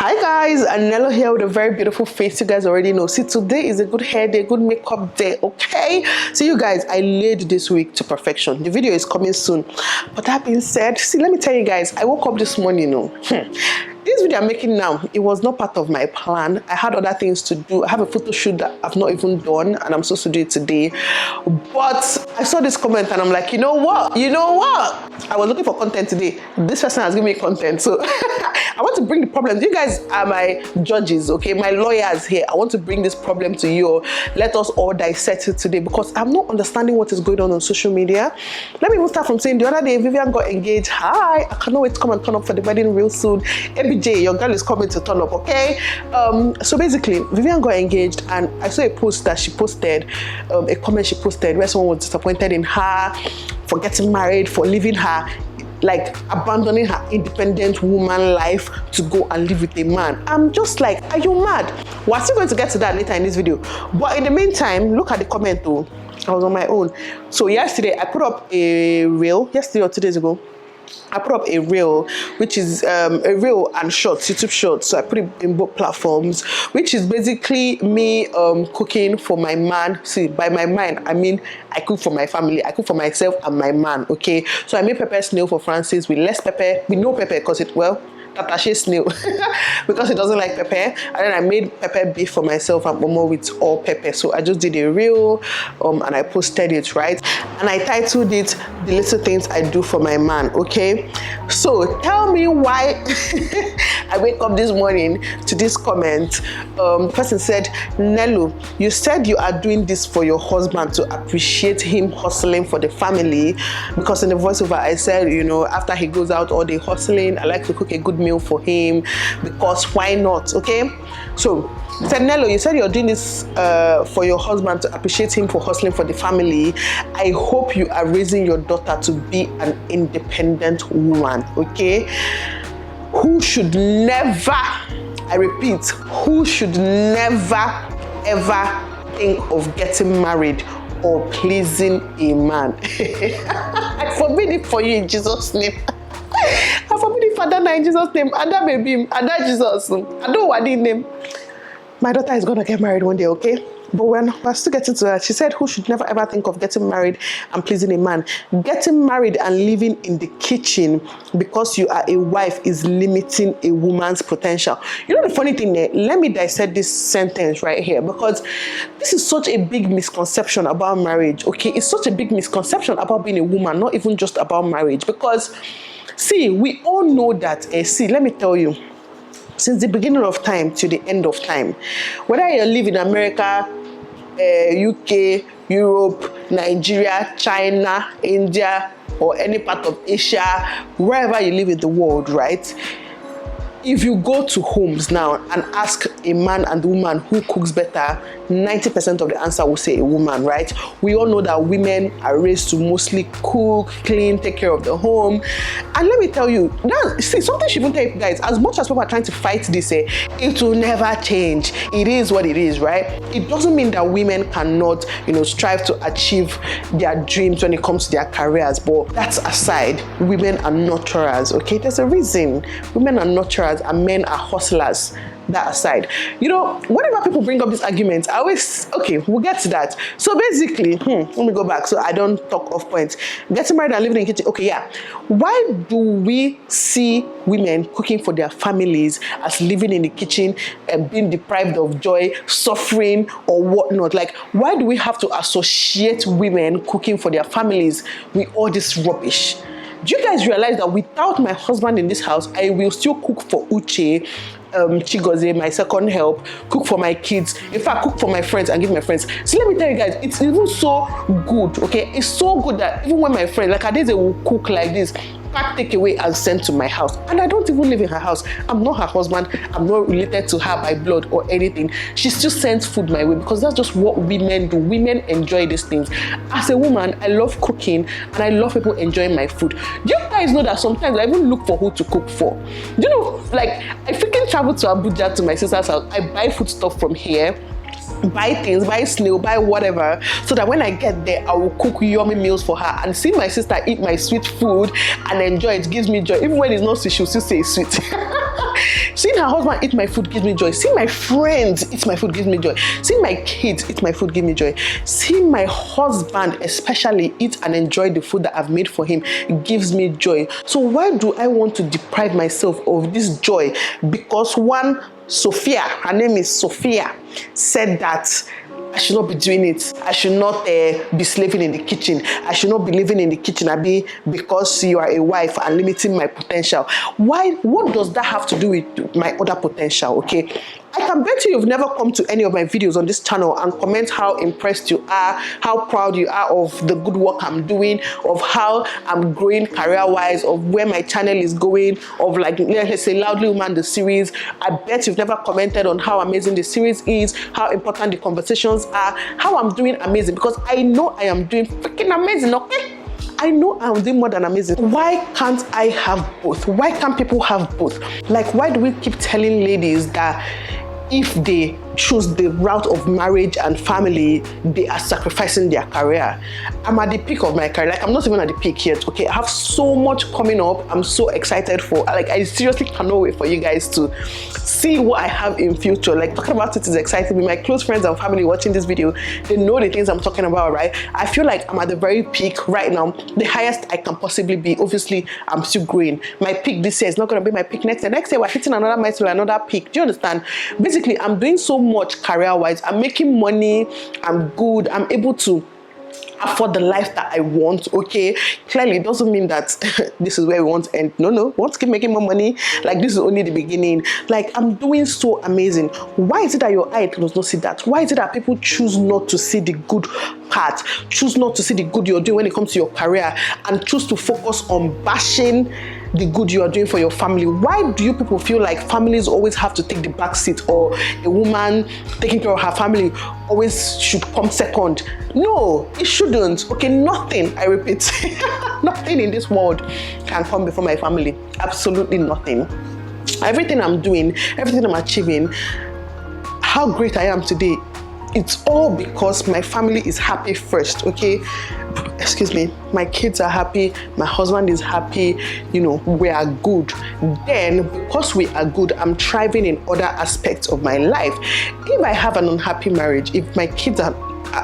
Hi guys, Nelo here with a very beautiful face. You guys already know. See, today is a good hair day, good makeup day, okay? So you guys, I laid this week to perfection. The video is coming soon. But that being said, see, let me tell you guys, I woke up this morning, This video I'm making now, it was not part of my plan. I had other things to do. I have a photo shoot that I've not even done, and I'm supposed to do it today. But I saw this comment and I'm like, you know what? I was looking for content today. This person has given me content. So I want to bring the problems. You guys are my judges, okay? My lawyers here. I want to bring this problem to you. Let us all dissect it today because I'm not understanding what is going on social media. Let me even start from saying the other day, Vivian got engaged. Hi, I cannot wait to come and turn up for the wedding real soon. ABJ, your girl is coming to turn up, okay? So basically, Vivian got engaged and I saw a post that she posted, a comment she posted where someone was disappointed in her for getting married, for leaving her, like abandoning her independent woman life to go and live with a man. I'm just like, are you mad? We're still going to get to that later in this video. But in the meantime, look at the comment though. I was on my own. So yesterday, I put up a reel, yesterday or 2 days ago. I put up a reel, which is a reel and shorts, YouTube shorts. So I put it in both platforms, which is basically me cooking for my man. See, by my man, I mean I cook for my family, I cook for myself and my man, okay? So I made pepper snail for Francis with less pepper, with no pepper because it, well, Tatashe snail because he doesn't like pepper, and then I made pepper beef for myself and Momo with all pepper. So I just did a reel and I posted it, right? And I titled it "The Little Things I Do for My Man." Okay, so tell me why I wake up this morning to this comment. The person said, Nelo, you said you are doing this for your husband to appreciate him hustling for the family, because in the voiceover I said, you know, after he goes out all day hustling, I like to cook a good meal for him because why not? Okay, so said, Nelo, you said you're doing this for your husband to appreciate him for hustling for the family. I hope you are raising your daughter to be an independent woman, okay? Who should never, I repeat, who should never ever think of getting married or pleasing a man. I forbid it for you in Jesus' name. I forbid it for Adana in Jesus' name. Ada baby, Ada Jesus. I don't want the name. My daughter is gonna get married one day, okay? But we're still getting to that. She said, who should never ever think of getting married and pleasing a man? Getting married and living in the kitchen because you are a wife is limiting a woman's potential. You know the funny thing there? Let me dissect this sentence right here because this is such a big misconception about marriage, okay? It's such a big misconception about being a woman, not even just about marriage. Because, see, we all know that, see, let me tell you, since the beginning of time to the end of time, whether you live in America, UK, Europe, Nigeria, China, India, or any part of Asia, wherever you live in the world, right? If you go to homes now and ask a man and woman who cooks better, 90% of the answer will say a woman, right? We all know that women are raised to mostly cook, clean, take care of the home. And let me tell you, see, something she even tell you guys, as much as people are trying to fight this, it will never change. It is what it is, right? It doesn't mean that women cannot, you know, strive to achieve their dreams when it comes to their careers. But that's aside, women are nurturers, okay? There's a reason. Women are nurturers and men are hustlers. That aside, you know, whenever people bring up these arguments, I always, okay, we'll get to that. So basically, let me go back so I don't talk off point. Getting married and living in the kitchen, okay, yeah. Why do we see women cooking for their families as living in the kitchen and being deprived of joy, suffering, or whatnot? Like, why do we have to associate women cooking for their families with all this rubbish? Do you guys realize that without my husband in this house, I will still cook for Uche, Chigozie, my second help, cook for my kids, in fact, cook for my friends and give my friends. So let me tell you guys, it's even so good, okay? It's so good that even when my friends, like Adeze will cook like this, pack, take away and send to my house. And I don't even live in her house. I'm not her husband. I'm not related to her by blood or anything. She still sends food my way because that's just what women do. Women enjoy these things. As a woman, I love cooking and I love people enjoying my food. Do you guys know that sometimes I even look for who to cook for? Do you know, like, I freaking travel to Abuja to my sister's house. I buy food stuff from here. buy things, buy snail, buy whatever, so that when I get there, I will cook yummy meals for her. And see my sister eat my sweet food and enjoy it gives me joy. Even when it's not sweet, she'll still say it's sweet. Seeing her husband eat my food gives me joy. Seeing my friends eat my food gives me joy. Seeing my kids eat my food gives me joy. Seeing my husband especially eat and enjoy the food that I've made for him gives me joy. So why do I want to deprive myself of this joy? Because one, Sophia, her name is Sophia, said that I should not be doing it. I should not be slaving in the kitchen. I should not be living in the kitchen, Abi, because you are a wife and limiting my potential. Why? What does that have to do with my other potential? Okay, I can bet you've never come to any of my videos on this channel and comment how impressed you are, how proud you are of the good work I'm doing, of how I'm growing career-wise, of where my channel is going, of like, let's say, Loudly Woman, the series. I bet you've never commented on how amazing the series is, how important the conversations are, how I'm doing amazing, because I know I am doing freaking amazing, okay? I know I'm doing more than amazing. Why can't I have both? Why can't people have both? Like, why do we keep telling ladies that if they choose the route of marriage and family, they are sacrificing their career? I'm at the peak of my career. Like, I'm not even at the peak yet, okay? I have so much coming up. I'm so excited for, like, I seriously cannot wait for you guys to see what I have in future. Like, talking about it is exciting me. My close friends and family watching this video, they know the things I'm talking about, right? I feel like I'm at the very peak right now, the highest I can possibly be. Obviously, I'm still growing. My peak this year is not going to be my peak next year. Next year, we're hitting another milestone, another peak. Do you understand? Basically, I'm doing so much career-wise. I'm making money. I'm good. I'm able to afford the life that I want, okay? Clearly, it doesn't mean that this is where we want to end. No, we want to keep making more money. Like, this is only the beginning. Like, I'm doing so amazing. Why is it that your eye does not see that? Why is it that people choose not to see the good part, choose not to see the good you're doing when it comes to your career, and choose to focus on bashing the good you are doing for your family? Why do you people feel like families always have to take the back seat, or a woman taking care of her family always should come second? No, it shouldn't. Okay, nothing, I repeat, nothing in this world can come before my family. Absolutely nothing. Everything I'm doing, everything I'm achieving, how great I am today, it's all because my family is happy first, okay? Excuse me, my kids are happy, my husband is happy, you know, we are good. Then, because we are good, I'm thriving in other aspects of my life. If I have an unhappy marriage, if my kids are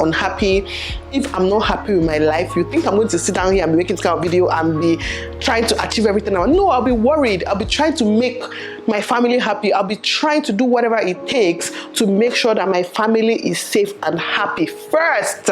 unhappy, if I'm not happy with my life, you think I'm going to sit down here and be making this kind of video and be trying to achieve everything I want? No, I'll be worried. I'll be trying to make my family happy. I'll be trying to do whatever it takes to make sure that my family is safe and happy first,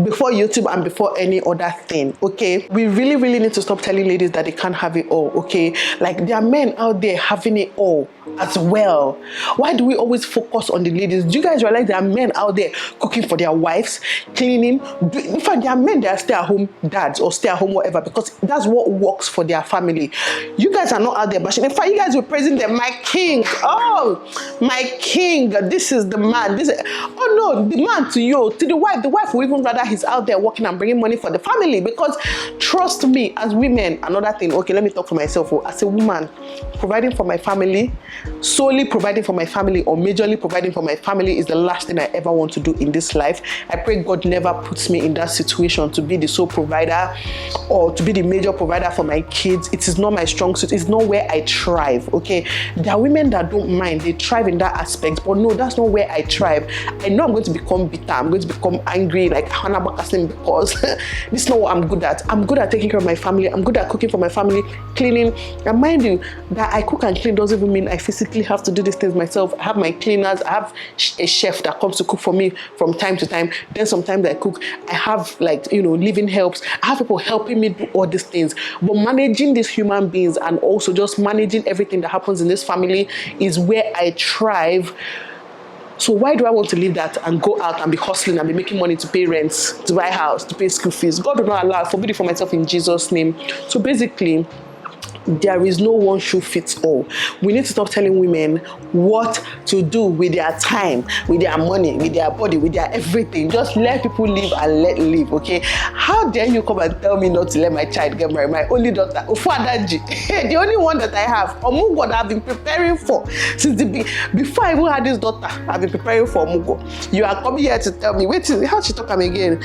before YouTube and before any other thing, okay? We really need to stop telling ladies that they can't have it all, okay? Like, there are men out there having it all as well. Why do we always focus on the ladies? Do you guys realize there are men out there cooking for their wives, cleaning? In fact, there are men that are stay-at-home dads or stay-at-home whatever, because that's what works for their family. You guys are not out there bashing. In fact, you guys were praising them, my king. Oh, my king, this is the man. Oh no, the man to you, to the wife will even rather he's out there working and bringing money for the family. Because trust me, as women, another thing, okay, let me talk for myself. As a woman, providing for my family, solely providing for my family or majorly providing for my family is the last thing I ever want to do in this life. I pray God never puts me in that situation to be the sole provider or to be the major provider for my kids. It is not my strong suit. It's not where I thrive, okay? There are women that don't mind. They thrive in that aspect, but no, that's not where I thrive. I know I'm going to become bitter. I'm going to become angry like Hannah Bakassin because this is not what I'm good at. I'm good at taking care of my family. I'm good at cooking for my family, cleaning. And mind you, that I cook and clean doesn't even mean I physically have to do these things myself. I have my cleaners. I have a chef that comes to cook for me from time to time. Then sometimes I cook. I have, like, you know, living helps. I have people helping me do all these things. But managing these human beings and also just managing everything that happens in this family is where I thrive. So why do I want to leave that and go out and be hustling and be making money to pay rents, to buy a house, to pay school fees? God will not allow. I forbid it for myself in Jesus' name. So basically, there is no one shoe fits all. We need to stop telling women what to do with their time, with their money, with their body, with their everything. Just let people live and let live, okay? How dare you come and tell me not to let my child get married? My only daughter, Ufuadaji, the only one that I have, Omugo, that I've been preparing for since before I even had this daughter. I've been preparing for Omugo. You are coming here to tell me, wait, how she talk again?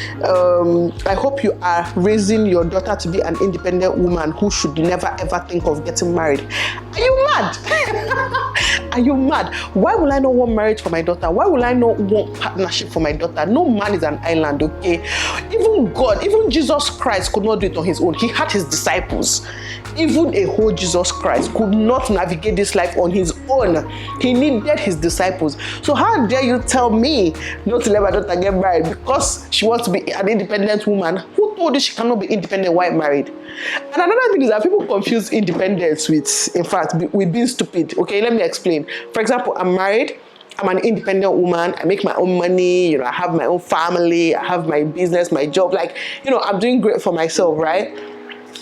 I hope you are raising your daughter to be an independent woman who should never ever think think of getting married. Are you mad? Are you mad? Why will I not want marriage for my daughter? Why will I not want partnership for my daughter? No man is an island, okay? Even God, even Jesus Christ could not do it on his own. He had his disciples. Even a whole Jesus Christ could not navigate this life on his own. He needed his disciples. So how dare you tell me not to let my daughter get married because she wants to be an independent woman? Who told you she cannot be independent while married? And another thing is that people confuse independence with, in fact, with being stupid. Okay, let me explain. For example, I'm married. I'm an independent woman. I make my own money. I have my own family. I have my business, my job. Like, I'm doing great for myself, right?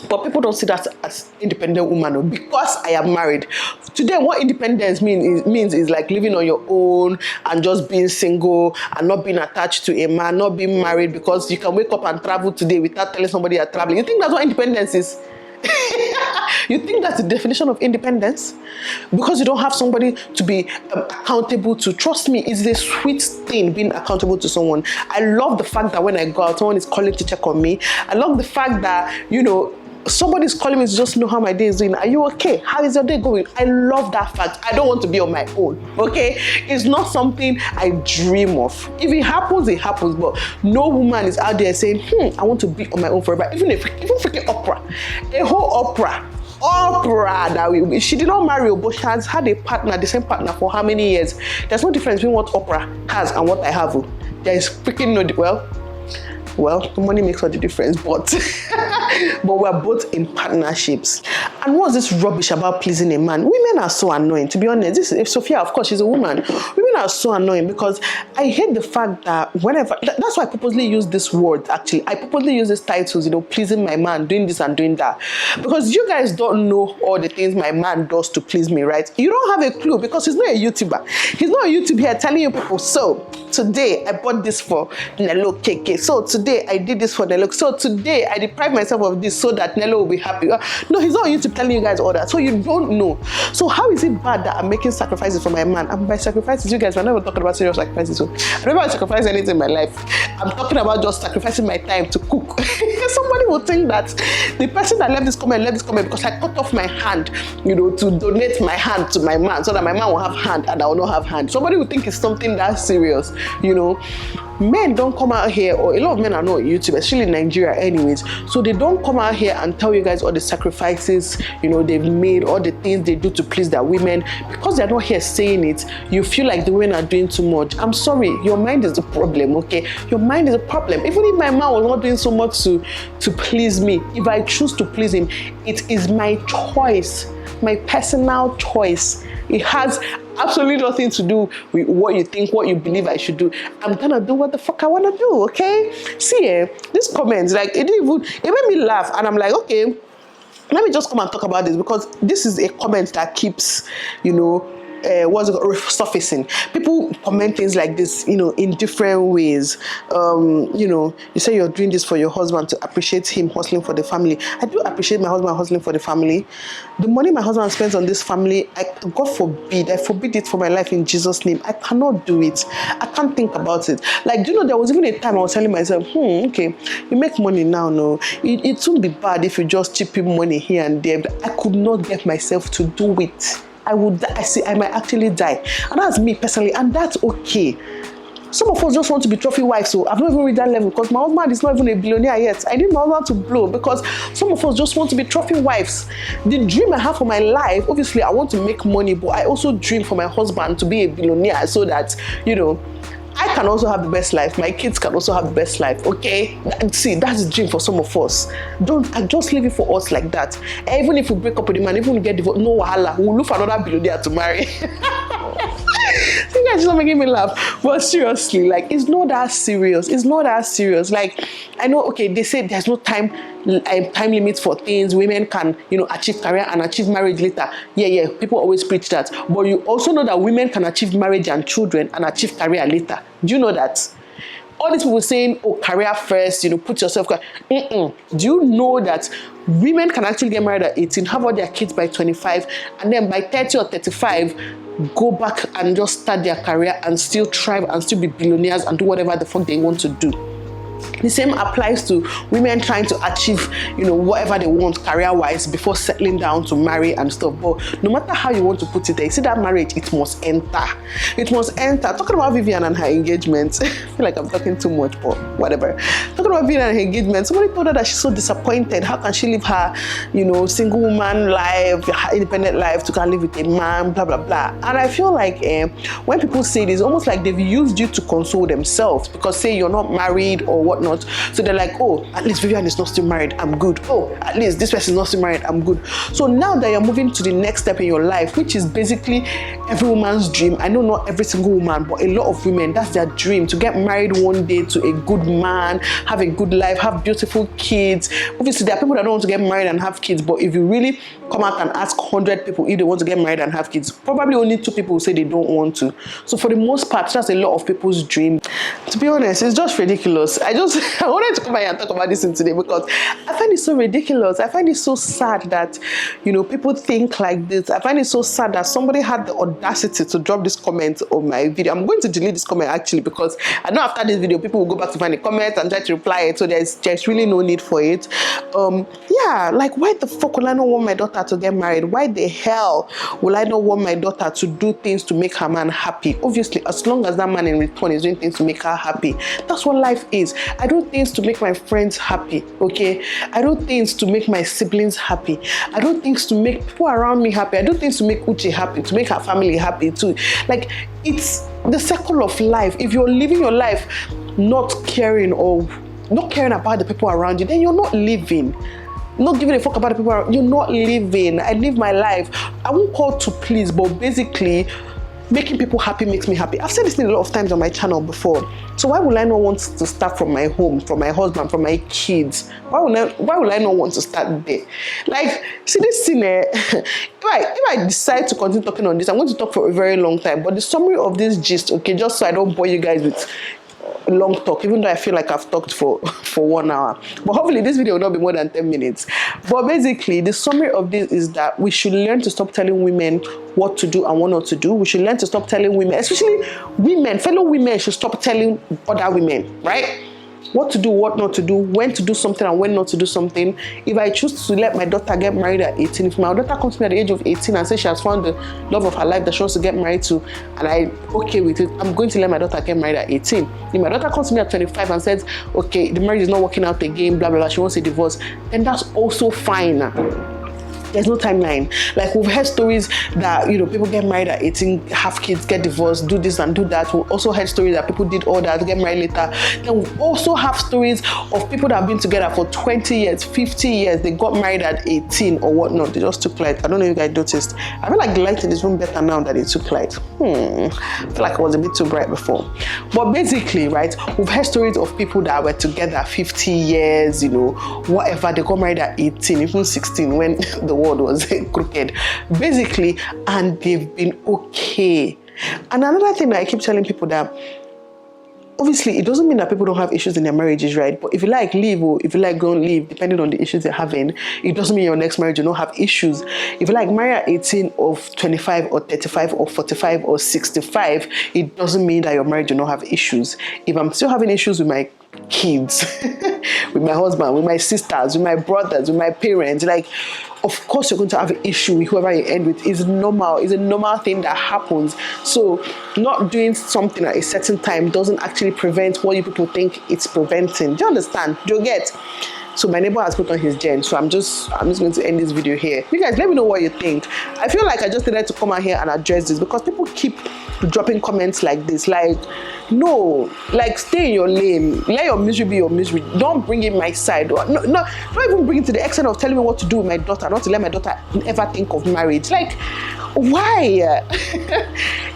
But people don't see that as independent woman because I am married. Today, what independence means is like living on your own and just being single and not being attached to a man, not being married, because you can wake up and travel today without telling somebody you're traveling. You think that's what independence is? You think that's the definition of independence? Because you don't have somebody to be accountable to. Trust me, it's a sweet thing being accountable to someone. I love the fact that when I go out, someone is calling to check on me. I love the fact that, somebody's calling me to just know how my day is doing. Are you okay? How is your day going? I love that fact. I don't want to be on my own, okay? It's not something I dream of. If it happens, it happens. But no woman is out there saying, I want to be on my own forever. Even freaking Oprah, a whole Oprah that she did not marry, but she has had a partner, the same partner for how many years? There's no difference between what Oprah has and what I have. There is freaking no, well, the money makes all the difference, but we're both in partnerships. And what's this rubbish about pleasing a man? Women are so annoying, to be honest. If Sophia, of course, she's a woman. Women are so annoying because I hate the fact that whenever, that's why I purposely use this word, actually. I purposely use these titles, pleasing my man, doing this and doing that. Because you guys don't know all the things my man does to please me, right? You don't have a clue because he's not a YouTuber. He's not a YouTuber here telling you people, so today I bought this for Nelo Okeke. So today I did this for Nelo. So today I deprived myself of this so that Nelo will be happy. No, he's not on YouTube telling you guys all that. So you don't know. So how is it bad that I'm making sacrifices for my man? And by sacrifices, you guys, we're never talking about serious sacrifices. So I never sacrificed anything in my life. I'm talking about just sacrificing my time to cook. Somebody will think that the person that left this comment because I cut off my hand, to donate my hand to my man so that my man will have hand and I will not have hand. Somebody will think it's something that serious. Men don't come out here, or a lot of men are not YouTube, especially in Nigeria anyways, so they don't come out here and tell you guys all the sacrifices they've made, all the things they do to please their women. Because they're not here saying it, you feel like the women are doing too much. I'm sorry, your mind is the problem, okay? Your mind is a problem. Even if my man was not doing so much to please me, if I choose to please him, it is my choice, my personal choice. It has absolutely nothing to do with what you think, what you believe I should do. I'm gonna do what the fuck I wanna do, okay? See, these comments, like, it made me laugh, and I'm like, okay, let me just come and talk about this, because this is a comment that keeps, surfacing. People comment things like this, in different ways. You say you're doing this for your husband to appreciate him hustling for the family. I do appreciate my husband hustling for the family. The money my husband spends on this family, God forbid, I forbid it for my life in Jesus' name. I cannot do it. I can't think about it. Like, there was even a time I was telling myself, okay, you make money now, no. It won't be bad if you just chip in money here and there. But I could not get myself to do it. I would die. I might actually die. And that's me personally, and that's okay. Some of us just want to be trophy wives, so I've not even reached that level because my husband is not even a billionaire yet. I need my husband to blow because some of us just want to be trophy wives. The dream I have for my life, obviously I want to make money, but I also dream for my husband to be a billionaire so that, I can also have the best life. My kids can also have the best life, okay? See, that's the dream for some of us. I just leave it for us like that. Even if we break up with the man, even if we get divorced, no wahala, we'll look for another billionaire to marry. You guys are making me laugh, but seriously, like, it's not that serious. It's not that serious. Like, I know, okay, they say there's no time limits for things. Women can, achieve career and achieve marriage later. Yeah, people always preach that. But you also know that women can achieve marriage and children and achieve career later. Do you know that? All these people saying, oh, career first, put yourself. Do you know that women can actually get married at 18, have all their kids by 25, and then by 30 or 35, go back and just start their career and still thrive and still be billionaires and do whatever the fuck they want to do? The same applies to women trying to achieve, whatever they want career-wise before settling down to marry and stuff. But no matter how you want to put it, you see that marriage, it must enter. It must enter. Talking about Vivian and her engagement, I feel like I'm talking too much, but whatever. Talking about Vivian and her engagement, somebody told her that she's so disappointed. How can she live her, single woman life, her independent life, to go and live with a man, blah, blah, blah. And I feel like when people say this, almost like they've used you to console themselves, because say you're not married or whatnot. So they're like, oh, at least Vivian is not still married, I'm good. Oh, at least this person is not still married, I'm good. So now that you're moving to the next step in your life, which is basically every woman's dream. I know not every single woman, but a lot of women, that's their dream, to get married one day to a good man, have a good life, have beautiful kids. Obviously, there are people that don't want to get married and have kids, but if you really come out and ask 100 people if they want to get married and have kids, probably only 2 people will say they don't want to. So for the most part, that's a lot of people's dream. To be honest, it's just ridiculous. I wanted to come here and talk about this today because I find it so ridiculous. I find it so sad that, people think like this. I find it so sad that somebody had the audacity to drop this comment on my video. I'm going to delete this comment actually, because I know after this video, people will go back to find the comment and try to reply it. So there's really no need for it. Yeah, like, why the fuck will I not want my daughter to get married? Why the hell will I not want my daughter to do things to make her man happy? Obviously, as long as that man in return is doing things to make her happy. That's what life is. I do things to make my friends happy, okay? I do things to make my siblings happy. I do things to make people around me happy. I do things to make Uche happy, to make her family happy too. Like, it's the circle of life. If you're living your life not caring about the people around you, then you're not living. Not giving a fuck about the people around, you're not living. I live my life. I won't call to please, but basically making people happy makes me happy. I've said this thing a lot of times on my channel before. So why would I not want to start from my home, from my husband, from my kids? Why would I not want to start there? Like, see this thing, if I decide to continue talking on this, I'm going to talk for a very long time. But the summary of this gist, okay, just so I don't bore you guys with long talk, even though I feel like I've talked for 1 hour, but hopefully this video will not be more than 10 minutes. But basically, the summary of this is that we should learn to stop telling women what to do and what not to do. We should learn to stop telling women, especially women, fellow women, should stop telling other women, right? What to do, what not to do, when to do something and when not to do something. If I choose to let my daughter get married at 18, if my daughter comes to me at the age of 18 and says she has found the love of her life that she wants to get married to, and I'm okay with it, I'm going to let my daughter get married at 18. If my daughter comes to me at 25 and says, okay, the marriage is not working out again, blah, blah, blah, she wants a divorce, then that's also fine. There's no timeline. Like, we've heard stories that, people get married at 18, have kids, get divorced, do this and do that. We've also heard stories that people did all that, get married later. Then we also have stories of people that have been together for 20 years, 50 years. They got married at 18 or whatnot. They just took light. I don't know if you guys noticed. I feel like the light in this room better now that it took light. I feel like it was a bit too bright before. But basically, right, we've heard stories of people that were together 50 years, whatever. They got married at 18, even 16 when the world was crooked, basically, and they've been okay. And another thing that I keep telling people, that obviously it doesn't mean that people don't have issues in their marriages, right? But if you like, leave, or if you like, don't leave, depending on the issues they're having, it doesn't mean your next marriage you don't have issues. If you like, marry at 18 or 25 or 35 or 45 or 65, it doesn't mean that your marriage you don't have issues. If I'm still having issues with my kids, with my husband, with my sisters, with my brothers, with my parents, like, of course you're going to have an issue with whoever you end with. It's normal. It's a normal thing that happens. So not doing something at a certain time doesn't actually prevent what you people think it's preventing. Do you understand? Do you get? So my neighbor has put on his gen, so I'm just going to end this video here. You guys, let me know what you think. I feel like I just needed to come out here and address this, because people keep dropping comments like this, like, no, like, stay in your lane, let your misery be your misery, don't bring in my side. No, not even bring it to the extent of telling me what to do with my daughter, not to let my daughter ever think of marriage. Like, why?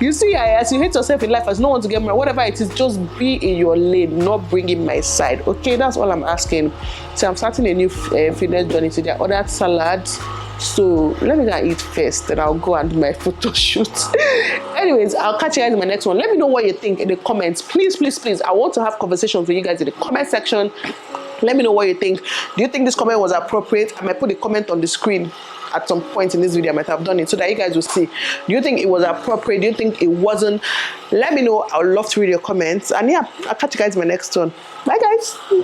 You see, as you hate yourself in life, as no one to get married, whatever it is, just be in your lane, not bring in my side. Okay, that's all I'm asking. So I'm starting a new fitness journey today. I ordered salads, so let me go and eat first, then I'll go and do my photo shoot. Anyways, I'll catch you guys in my next one. Let me know what you think in the comments. Please, please, please, I want to have conversations with you guys in the comment section. Let me know what you think. Do you think this comment was appropriate? I might put a comment on the screen at some point in this video. I might have done it so that you guys will see. Do you think it was appropriate? Do you think it wasn't? Let me know. I would love to read your comments. And yeah, I'll catch you guys in my next one. Bye guys.